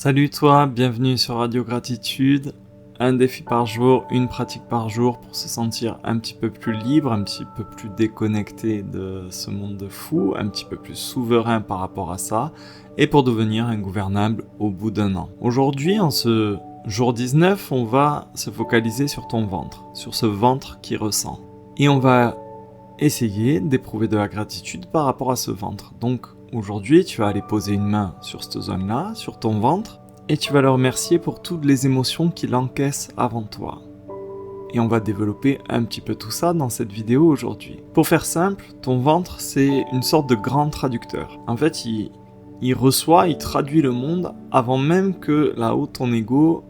Salut toi, bienvenue sur Radio Gratitude. Un défi par jour, une pratique par jour pour se sentir un petit peu plus libre, un petit peu plus déconnecté de ce monde de fou, un petit peu plus souverain par rapport à ça, et pour devenir ingouvernable au bout d'un an. Aujourd'hui, en ce jour 19, on va se focaliser sur ton ventre, sur ce ventre qui ressent. Et on va essayer d'éprouver de la gratitude par rapport à ce ventre. Donc aujourd'hui, tu vas aller poser une main sur cette zone-là, sur ton ventre, et tu vas le remercier pour toutes les émotions qu'il encaisse avant toi. Et on va développer un petit peu tout ça dans cette vidéo aujourd'hui. Pour faire simple, ton ventre, c'est une sorte de grand traducteur. En fait, il reçoit, il traduit le monde avant même que là-haut, ton ego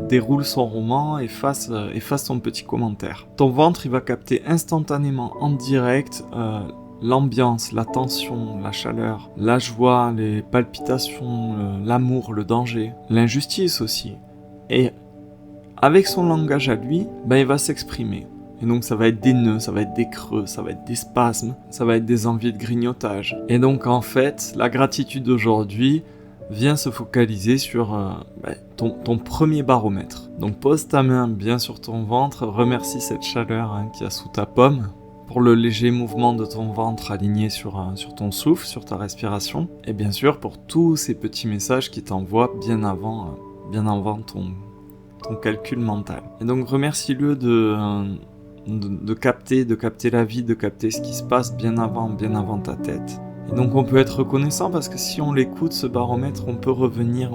déroule son roman et fasse son petit commentaire. Ton ventre, il va capter instantanément, en direct, l'ambiance, la tension, la chaleur, la joie, les palpitations, l'amour, le danger, l'injustice aussi. Et avec son langage à lui, il va s'exprimer. Et donc ça va être des nœuds, ça va être des creux, ça va être des spasmes, ça va être des envies de grignotage. Et donc en fait, la gratitude d'aujourd'hui vient se focaliser sur ton premier baromètre. Donc pose ta main bien sur ton ventre, remercie cette chaleur qu'il y a sous ta paume, pour le léger mouvement de ton ventre aligné sur ton souffle, sur ta respiration, et bien sûr pour tous ces petits messages qui t'envoient bien avant ton calcul mental. Et donc remercie-le de capter la vie, de capter ce qui se passe bien avant ta tête. Et donc on peut être reconnaissant parce que si on l'écoute, ce baromètre, on peut revenir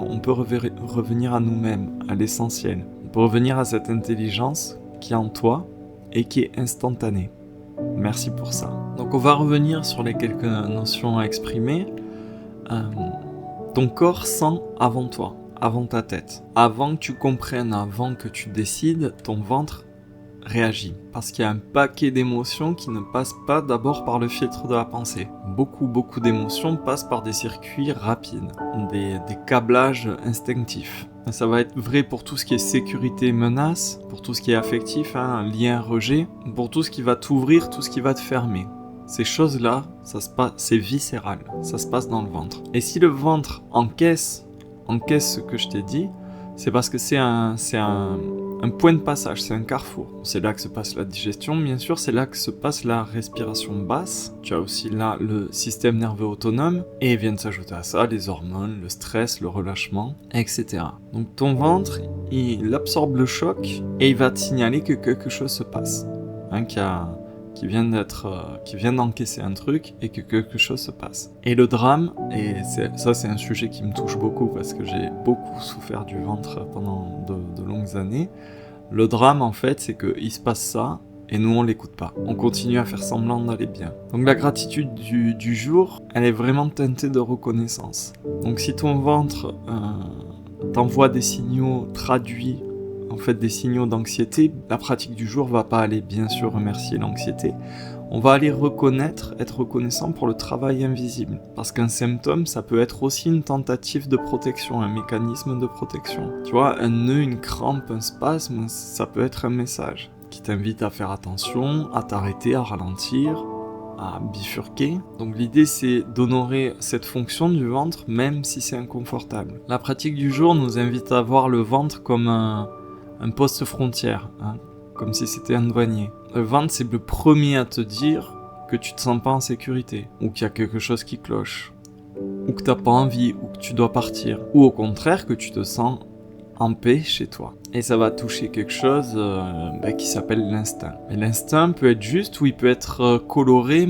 à nous-mêmes, à l'essentiel. On peut revenir à cette intelligence qui est en toi et qui est instantanée. Merci pour ça. Donc on va revenir sur les quelques notions à exprimer. Ton corps sent avant toi, avant ta tête. Avant que tu comprennes, avant que tu décides, ton ventre réagit. Parce qu'il y a un paquet d'émotions qui ne passent pas d'abord par le filtre de la pensée. Beaucoup d'émotions passent par des circuits rapides, des câblages instinctifs. Ça va être vrai pour tout ce qui est sécurité, menace, pour tout ce qui est affectif, lien, rejet, pour tout ce qui va t'ouvrir, tout ce qui va te fermer. Ces choses-là, c'est viscéral, ça se passe dans le ventre. Et si le ventre encaisse ce que je t'ai dit, c'est parce que c'est un point de passage, c'est un carrefour. C'est là que se passe la digestion, bien sûr, c'est là que se passe la respiration basse. Tu as aussi là le système nerveux autonome, et viennent s'ajouter à ça les hormones, le stress, le relâchement, etc. Donc ton ventre, il absorbe le choc, et il va te signaler que quelque chose se passe. Qui vient d'encaisser un truc et que quelque chose se passe. Et le drame, et c'est un sujet qui me touche beaucoup parce que j'ai beaucoup souffert du ventre pendant de longues années. Le drame, en fait, c'est qu'il se passe ça et nous, on l'écoute pas. On continue à faire semblant d'aller bien. Donc la gratitude du jour, elle est vraiment teintée de reconnaissance. Donc si ton ventre t'envoie des signaux traduits, en fait des signaux d'anxiété, la pratique du jour va pas aller bien sûr remercier l'anxiété, on va aller être reconnaissant pour le travail invisible. Parce qu'un symptôme, ça peut être aussi une tentative de protection, un mécanisme de protection. Tu vois, un nœud, une crampe, un spasme, ça peut être un message qui t'invite à faire attention, à t'arrêter, à ralentir, à bifurquer. Donc l'idée, c'est d'honorer cette fonction du ventre, même si c'est inconfortable. La pratique du jour nous invite à voir le ventre comme un poste frontière, comme si c'était un douanier. Le ventre, c'est le premier à te dire que tu te sens pas en sécurité, ou qu'il y a quelque chose qui cloche, ou que t'as pas envie, ou que tu dois partir, ou au contraire que tu te sens en paix chez toi. Et ça va toucher quelque chose qui s'appelle l'instinct. Et l'instinct peut être juste, ou il peut être coloré,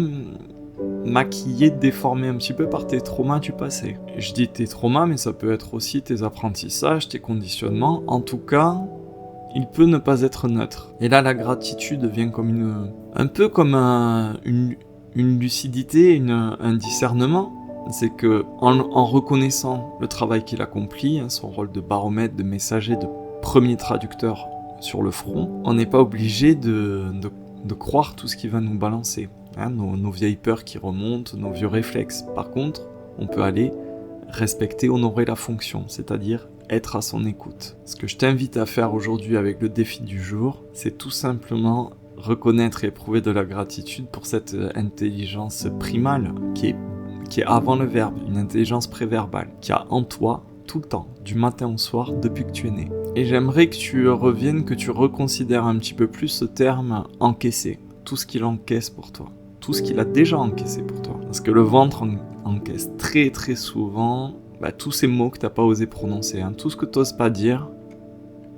maquillé, déformé un petit peu par tes traumas du passé. Et je dis tes traumas, mais ça peut être aussi tes apprentissages, tes conditionnements. En tout cas, il peut ne pas être neutre. Et là, la gratitude devient comme un peu comme une lucidité, un discernement. C'est que en reconnaissant le travail qu'il accomplit, son rôle de baromètre, de messager, de premier traducteur sur le front, on n'est pas obligé de croire tout ce qui va nous balancer. Nos vieilles peurs qui remontent, nos vieux réflexes. Par contre, on peut aller respecter, honorer la fonction, c'est-à-dire être à son écoute. Ce que je t'invite à faire aujourd'hui avec le défi du jour, c'est tout simplement reconnaître et éprouver de la gratitude pour cette intelligence primale qui est avant le verbe, une intelligence préverbale, qui a en toi tout le temps, du matin au soir, depuis que tu es né. Et j'aimerais que tu reviennes, que tu reconsidères un petit peu plus ce terme encaisser, tout ce qu'il encaisse pour toi, tout ce qu'il a déjà encaissé pour toi. Parce que le ventre encaisse très très souvent tous ces mots que tu n'as pas osé prononcer, hein. Tout ce que tu n'oses pas dire,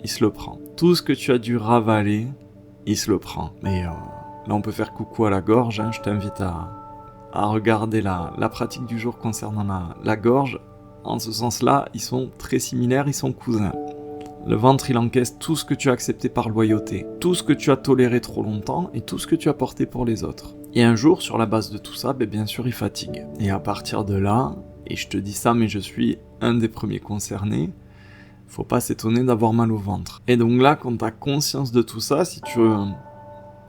il se le prend. Tout ce que tu as dû ravaler, il se le prend. Mais là on peut faire coucou à la gorge, hein. Je t'invite à regarder la pratique du jour concernant la gorge. En ce sens-là, ils sont très similaires, ils sont cousins. Le ventre, il encaisse tout ce que tu as accepté par loyauté, tout ce que tu as toléré trop longtemps et tout ce que tu as porté pour les autres. Et un jour, sur la base de tout ça, bien sûr, il fatigue. Et à partir de là, et je te dis ça, mais je suis un des premiers concernés, faut pas s'étonner d'avoir mal au ventre. Et donc là, quand tu as conscience de tout ça, si tu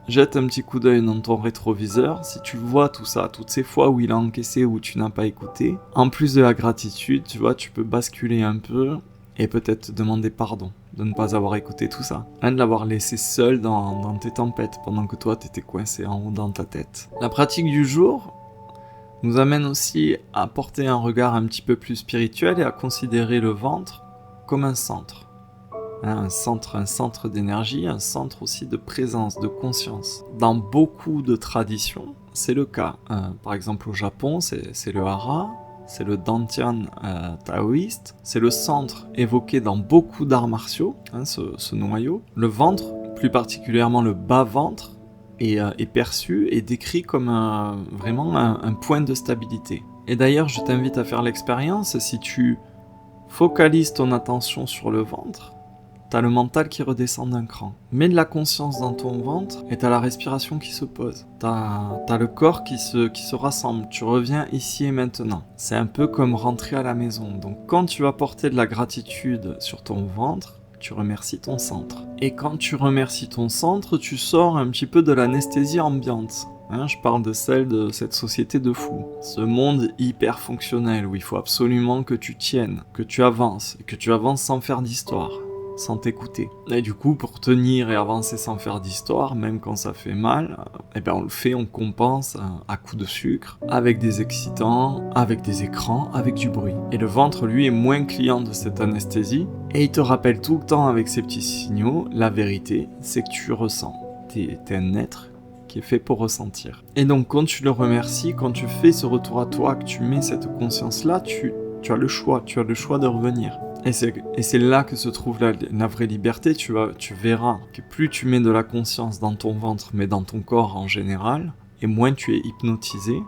jettes un petit coup d'œil dans ton rétroviseur, si tu vois tout ça, toutes ces fois où il a encaissé, où tu n'as pas écouté, en plus de la gratitude, tu vois, tu peux basculer un peu et peut-être te demander pardon de ne pas avoir écouté tout ça, de l'avoir laissé seul dans tes tempêtes pendant que toi t'étais coincé en haut dans ta tête. La pratique du jour nous amène aussi à porter un regard un petit peu plus spirituel et à considérer le ventre comme un centre. Un centre d'énergie, un centre aussi de présence, de conscience. Dans beaucoup de traditions, c'est le cas. Par exemple au Japon, c'est le hara, c'est le dantian taoïste, c'est le centre évoqué dans beaucoup d'arts martiaux, ce noyau. Le ventre, plus particulièrement le bas-ventre, est perçu et décrit comme vraiment un point de stabilité. Et d'ailleurs, je t'invite à faire l'expérience, si tu focalises ton attention sur le ventre, t'as le mental qui redescend d'un cran. Mets de la conscience dans ton ventre et t'as la respiration qui se pose. T'as le corps qui se rassemble. Tu reviens ici et maintenant. C'est un peu comme rentrer à la maison. Donc quand tu vas porter de la gratitude sur ton ventre, tu remercies ton centre. Et quand tu remercies ton centre, tu sors un petit peu de l'anesthésie ambiante. Je parle de celle de cette société de fous. Ce monde hyper fonctionnel où il faut absolument que tu tiennes, que tu avances, et que tu avances sans faire d'histoire, sans t'écouter. Et du coup, pour tenir et avancer sans faire d'histoire, même quand ça fait mal, on le fait, on compense à coups de sucre, avec des excitants, avec des écrans, avec du bruit. Et le ventre, lui, est moins client de cette anesthésie, et il te rappelle tout le temps avec ces petits signaux, la vérité, c'est que tu ressens. T'es un être qui est fait pour ressentir. Et donc, quand tu le remercies, quand tu fais ce retour à toi, que tu mets cette conscience-là, tu as le choix de revenir. Et c'est là que se trouve la vraie liberté. Tu verras que plus tu mets de la conscience dans ton ventre, mais dans ton corps en général, et moins tu es hypnotisé,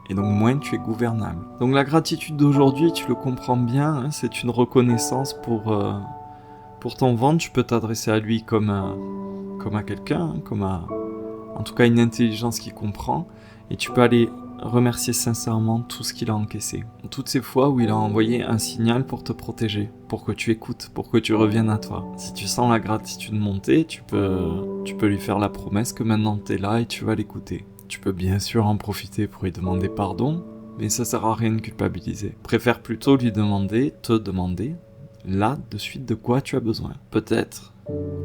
et donc moins tu es gouvernable. Donc la gratitude d'aujourd'hui, tu le comprends bien, c'est une reconnaissance pour ton ventre. Tu peux t'adresser à lui comme à quelqu'un, comme à, en tout cas, une intelligence qui comprend, et tu peux aller remercier sincèrement tout ce qu'il a encaissé. Toutes ces fois où il a envoyé un signal pour te protéger, pour que tu écoutes, pour que tu reviennes à toi. Si tu sens la gratitude monter, tu peux lui faire la promesse que maintenant tu es là et tu vas l'écouter. Tu peux bien sûr en profiter pour lui demander pardon, mais ça sert à rien de culpabiliser. Préfère plutôt te demander, là, de suite, de quoi tu as besoin. Peut-être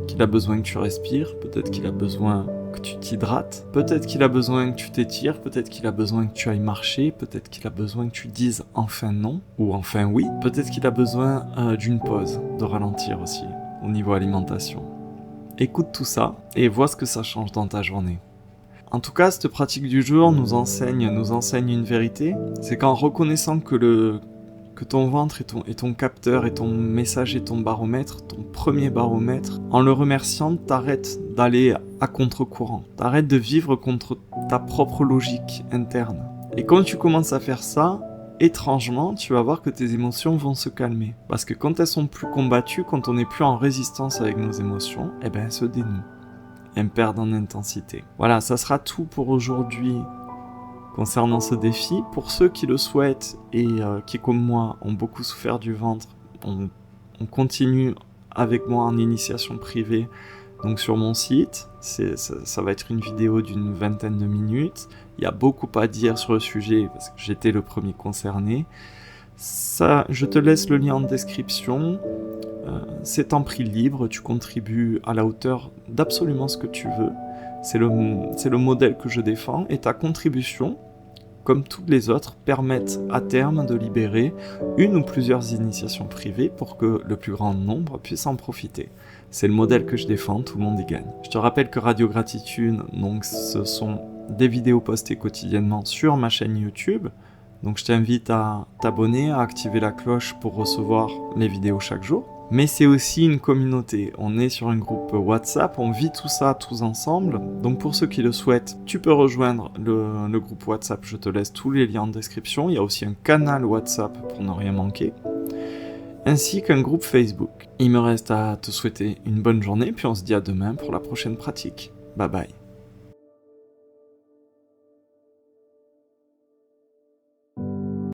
qu'il a besoin que tu respires, peut-être qu'il a besoin que tu t'hydrates, peut-être qu'il a besoin que tu t'étires, peut-être qu'il a besoin que tu ailles marcher, peut-être qu'il a besoin que tu dises enfin non ou enfin oui, peut-être qu'il a besoin d'une pause, de ralentir aussi au niveau alimentation. Écoute tout ça et vois ce que ça change dans ta journée. En tout cas, cette pratique du jour nous enseigne une vérité, c'est qu'en reconnaissant que ton ventre est ton capteur, et ton message est ton baromètre, ton premier baromètre, en le remerciant, t'arrêtes d'aller à contre-courant. T'arrêtes de vivre contre ta propre logique interne. Et quand tu commences à faire ça, étrangement, tu vas voir que tes émotions vont se calmer. Parce que quand elles sont plus combattues, quand on n'est plus en résistance avec nos émotions, elles se dénouent. Elles perdent en intensité. Voilà, ça sera tout pour aujourd'hui. Concernant ce défi, pour ceux qui le souhaitent et qui, comme moi, ont beaucoup souffert du ventre, on continue avec moi en initiation privée. Donc sur mon site, ça va être une vidéo d'une 20aine de minutes. Il y a beaucoup à dire sur le sujet parce que j'étais le premier concerné. Ça, je te laisse le lien en description. C'est en prix libre, tu contribues à la hauteur d'absolument ce que tu veux. C'est le modèle que je défends, et ta contribution comme toutes les autres, permettent à terme de libérer une ou plusieurs initiations privées pour que le plus grand nombre puisse en profiter. C'est le modèle que je défends, tout le monde y gagne. Je te rappelle que Radio Gratitude, donc, ce sont des vidéos postées quotidiennement sur ma chaîne YouTube. Donc je t'invite à t'abonner, à activer la cloche pour recevoir les vidéos chaque jour. Mais c'est aussi une communauté. On est sur un groupe WhatsApp, on vit tout ça tous ensemble. Donc pour ceux qui le souhaitent, tu peux rejoindre le groupe WhatsApp. Je te laisse tous les liens en description. Il y a aussi un canal WhatsApp pour ne rien manquer, ainsi qu'un groupe Facebook. Il me reste à te souhaiter une bonne journée, puis on se dit à demain pour la prochaine pratique. Bye bye.